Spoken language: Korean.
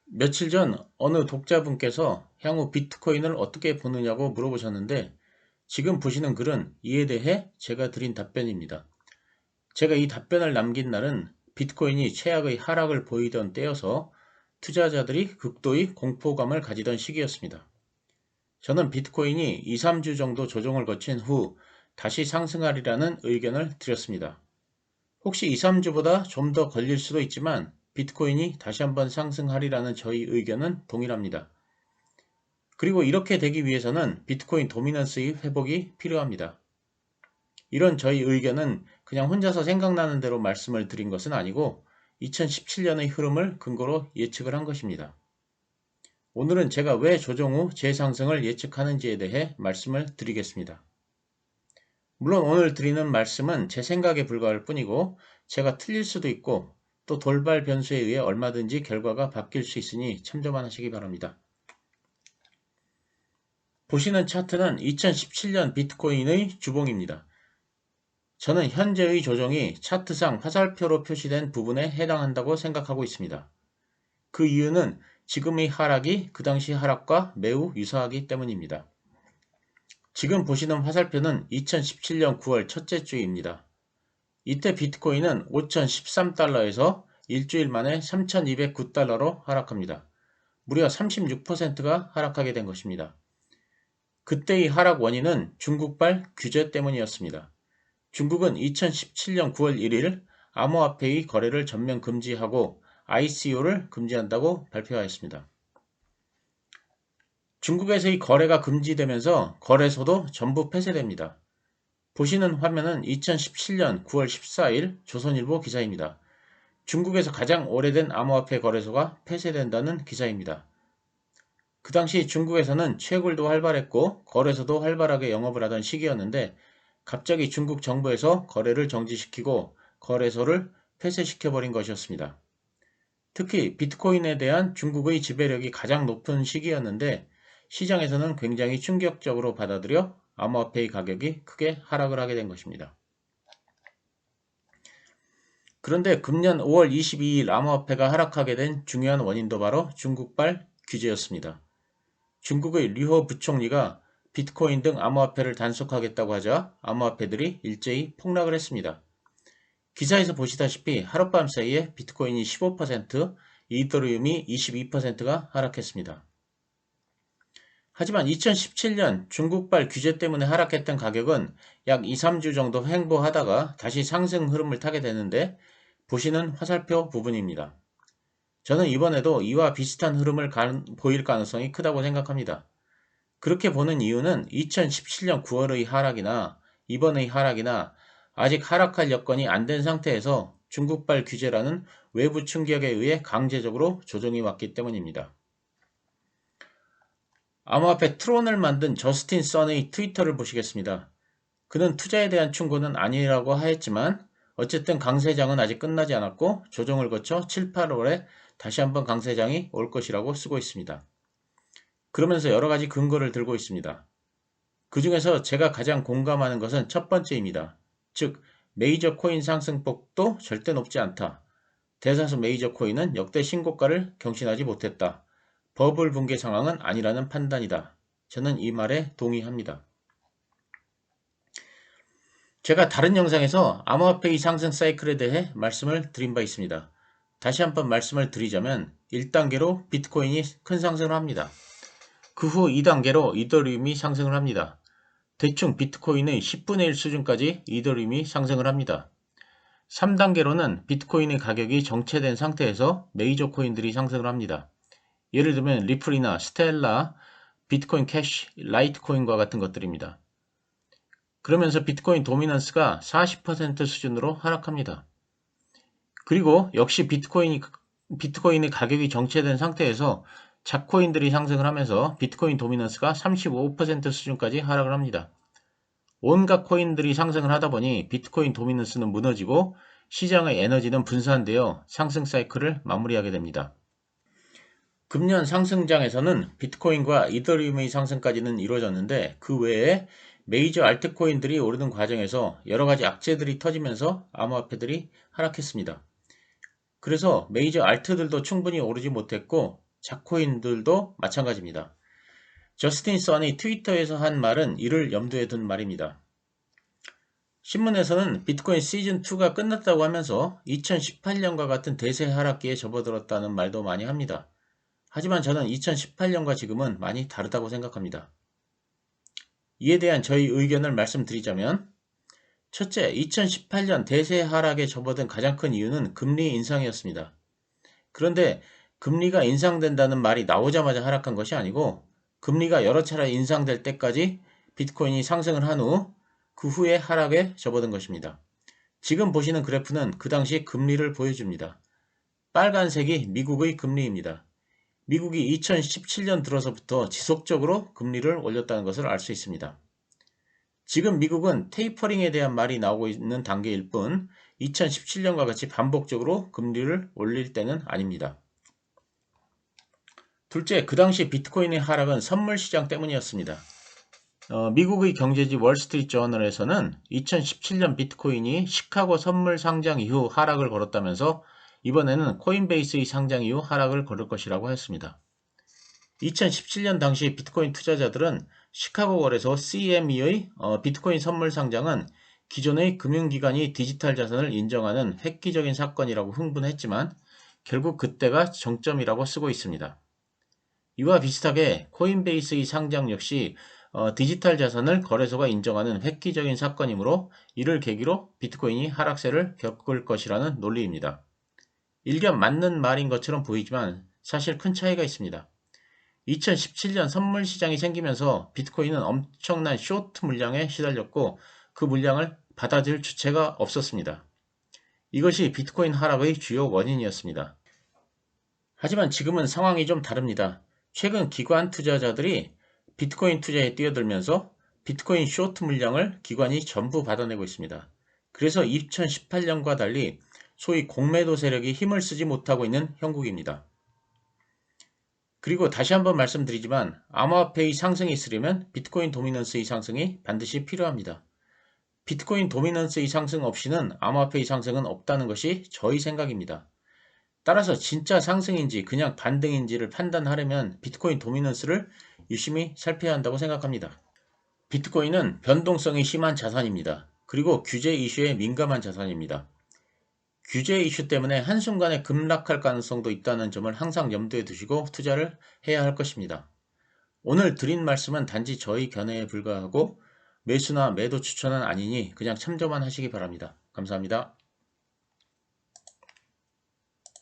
며칠 전 어느 독자분께서 향후 비트코인을 어떻게 보느냐고 물어보셨는데 지금 보시는 글은 이에 대해 제가 드린 답변입니다. 제가 이 답변을 남긴 날은 비트코인이 최악의 하락을 보이던 때여서 투자자들이 극도의 공포감을 가지던 시기였습니다. 저는 비트코인이 2, 3주 정도 조정을 거친 후 다시 상승하리라는 의견을 드렸습니다. 혹시 2, 3주보다 좀 더 걸릴 수도 있지만 비트코인이 다시 한번 상승하리라는 저희 의견은 동일합니다. 그리고 이렇게 되기 위해서는 비트코인 도미넌스의 회복이 필요합니다. 이런 저희 의견은 그냥 혼자서 생각나는 대로 말씀을 드린 것은 아니고 2017년의 흐름을 근거로 예측을 한 것입니다. 오늘은 제가 왜 조정 후 재상승을 예측하는지에 대해 말씀을 드리겠습니다. 물론 오늘 드리는 말씀은 제 생각에 불과할 뿐이고 제가 틀릴 수도 있고 또 돌발 변수에 의해 얼마든지 결과가 바뀔 수 있으니 참조만 하시기 바랍니다. 보시는 차트는 2017년 비트코인의 주봉입니다. 저는 현재의 조정이 차트상 화살표로 표시된 부분에 해당한다고 생각하고 있습니다. 그 이유는 지금의 하락이 그 당시 하락과 매우 유사하기 때문입니다. 지금 보시는 화살표는 2017년 9월 첫째 주입니다. 이때 비트코인은 5,013달러에서 일주일 만에 3,209달러로 하락합니다. 무려 36%가 하락하게 된 것입니다. 그때의 하락 원인은 중국발 규제 때문이었습니다. 중국은 2017년 9월 1일 암호화폐의 거래를 전면 금지하고 ICO를 금지한다고 발표하였습니다. 중국에서의 거래가 금지되면서 거래소도 전부 폐쇄됩니다. 보시는 화면은 2017년 9월 14일 조선일보 기사입니다. 중국에서 가장 오래된 암호화폐 거래소가 폐쇄된다는 기사입니다. 그 당시 중국에서는 채굴도 활발했고 거래소도 활발하게 영업을 하던 시기였는데 갑자기 중국 정부에서 거래를 정지시키고 거래소를 폐쇄시켜버린 것이었습니다. 특히 비트코인에 대한 중국의 지배력이 가장 높은 시기였는데 시장에서는 굉장히 충격적으로 받아들여 암호화폐의 가격이 크게 하락을 하게 된 것입니다. 그런데 금년 5월 22일 암호화폐가 하락하게 된 중요한 원인도 바로 중국발 규제였습니다. 중국의 류호 부총리가 비트코인 등 암호화폐를 단속하겠다고 하자 암호화폐들이 일제히 폭락을 했습니다. 기사에서 보시다시피 하룻밤 사이에 비트코인이 15%, 이더리움이 22%가 하락했습니다. 하지만 2017년 중국발 규제 때문에 하락했던 가격은 약 2, 3주 정도 횡보하다가 다시 상승 흐름을 타게 되는데 보시는 화살표 부분입니다. 저는 이번에도 이와 비슷한 흐름을 보일 가능성이 크다고 생각합니다. 그렇게 보는 이유는 2017년 9월의 하락이나 이번의 하락이나 아직 하락할 여건이 안 된 상태에서 중국발 규제라는 외부 충격에 의해 강제적으로 조정이 왔기 때문입니다. 암호화폐 트론을 만든 저스틴 선의 트위터를 보시겠습니다. 그는 투자에 대한 충고는 아니라고 하였지만 어쨌든 강세장은 아직 끝나지 않았고 조정을 거쳐 7, 8월에 다시 한번 강세장이 올 것이라고 쓰고 있습니다. 그러면서 여러 가지 근거를 들고 있습니다. 그 중에서 제가 가장 공감하는 것은 첫 번째입니다. 즉, 메이저 코인 상승폭도 절대 높지 않다. 대다수 메이저 코인은 역대 신고가를 경신하지 못했다. 버블 붕괴 상황은 아니라는 판단이다. 저는 이 말에 동의합니다. 제가 다른 영상에서 암호화폐의 상승 사이클에 대해 말씀을 드린 바 있습니다. 다시 한번 말씀을 드리자면 1단계로 비트코인이 큰 상승을 합니다. 그 후 2단계로 이더리움이 상승을 합니다. 대충 비트코인의 10분의 1 수준까지 이더리움이 상승을 합니다. 3단계로는 비트코인의 가격이 정체된 상태에서 메이저 코인들이 상승을 합니다. 예를 들면 리플이나 스텔라, 비트코인 캐시, 라이트코인과 같은 것들입니다. 그러면서 비트코인 도미넌스가 40% 수준으로 하락합니다. 그리고 역시 비트코인의 가격이 정체된 상태에서 작코인들이 상승을 하면서 비트코인 도미넌스가 35% 수준까지 하락을 합니다. 온갖 코인들이 상승을 하다 보니 비트코인 도미넌스는 무너지고 시장의 에너지는 분산되어 상승 사이클을 마무리하게 됩니다. 금년 상승장에서는 비트코인과 이더리움의 상승까지는 이루어졌는데 그 외에 메이저 알트코인들이 오르는 과정에서 여러가지 악재들이 터지면서 암호화폐들이 하락했습니다. 그래서 메이저 알트들도 충분히 오르지 못했고 작코인들도 마찬가지입니다. 저스틴 선이 트위터에서 한 말은 이를 염두에 둔 말입니다. 신문에서는 비트코인 시즌2가 끝났다고 하면서 2018년과 같은 대세 하락기에 접어들었다는 말도 많이 합니다. 하지만 저는 2018년과 지금은 많이 다르다고 생각합니다. 이에 대한 저희 의견을 말씀드리자면, 첫째, 2018년 대세 하락에 접어든 가장 큰 이유는 금리 인상이었습니다. 그런데 금리가 인상된다는 말이 나오자마자 하락한 것이 아니고 금리가 여러 차례 인상될 때까지 비트코인이 상승을 한 후 그 후에 하락에 접어든 것입니다. 지금 보시는 그래프는 그 당시 금리를 보여줍니다. 빨간색이 미국의 금리입니다. 미국이 2017년 들어서부터 지속적으로 금리를 올렸다는 것을 알 수 있습니다. 지금 미국은 테이퍼링에 대한 말이 나오고 있는 단계일 뿐 2017년과 같이 반복적으로 금리를 올릴 때는 아닙니다. 둘째, 그 당시 비트코인의 하락은 선물 시장 때문이었습니다. 미국의 경제지 월스트리트 저널에서는 2017년 비트코인이 시카고 선물 상장 이후 하락을 걸었다면서 이번에는 코인베이스의 상장 이후 하락을 걸을 것이라고 했습니다. 2017년 당시 비트코인 투자자들은 시카고월에서 CME의 비트코인 선물 상장은 기존의 금융기관이 디지털 자산을 인정하는 획기적인 사건이라고 흥분했지만 결국 그때가 정점이라고 쓰고 있습니다. 이와 비슷하게 코인베이스의 상장 역시 디지털 자산을 거래소가 인정하는 획기적인 사건이므로 이를 계기로 비트코인이 하락세를 겪을 것이라는 논리입니다. 일견 맞는 말인 것처럼 보이지만 사실 큰 차이가 있습니다. 2017년 선물 시장이 생기면서 비트코인은 엄청난 쇼트 물량에 시달렸고 그 물량을 받아들 주체가 없었습니다. 이것이 비트코인 하락의 주요 원인이었습니다. 하지만 지금은 상황이 좀 다릅니다. 최근 기관 투자자들이 비트코인 투자에 뛰어들면서 비트코인 쇼트 물량을 기관이 전부 받아내고 있습니다. 그래서 2018년과 달리 소위 공매도 세력이 힘을 쓰지 못하고 있는 형국입니다. 그리고 다시 한번 말씀드리지만 암호화폐의 상승이 있으려면 비트코인 도미넌스의 상승이 반드시 필요합니다. 비트코인 도미넌스의 상승 없이는 암호화폐의 상승은 없다는 것이 저희 생각입니다. 따라서 진짜 상승인지 그냥 반등인지를 판단하려면 비트코인 도미넌스를 유심히 살펴야 한다고 생각합니다. 비트코인은 변동성이 심한 자산입니다. 그리고 규제 이슈에 민감한 자산입니다. 규제 이슈 때문에 한순간에 급락할 가능성도 있다는 점을 항상 염두에 두시고 투자를 해야 할 것입니다. 오늘 드린 말씀은 단지 저희 견해에 불과하고 매수나 매도 추천은 아니니 그냥 참조만 하시기 바랍니다. 감사합니다.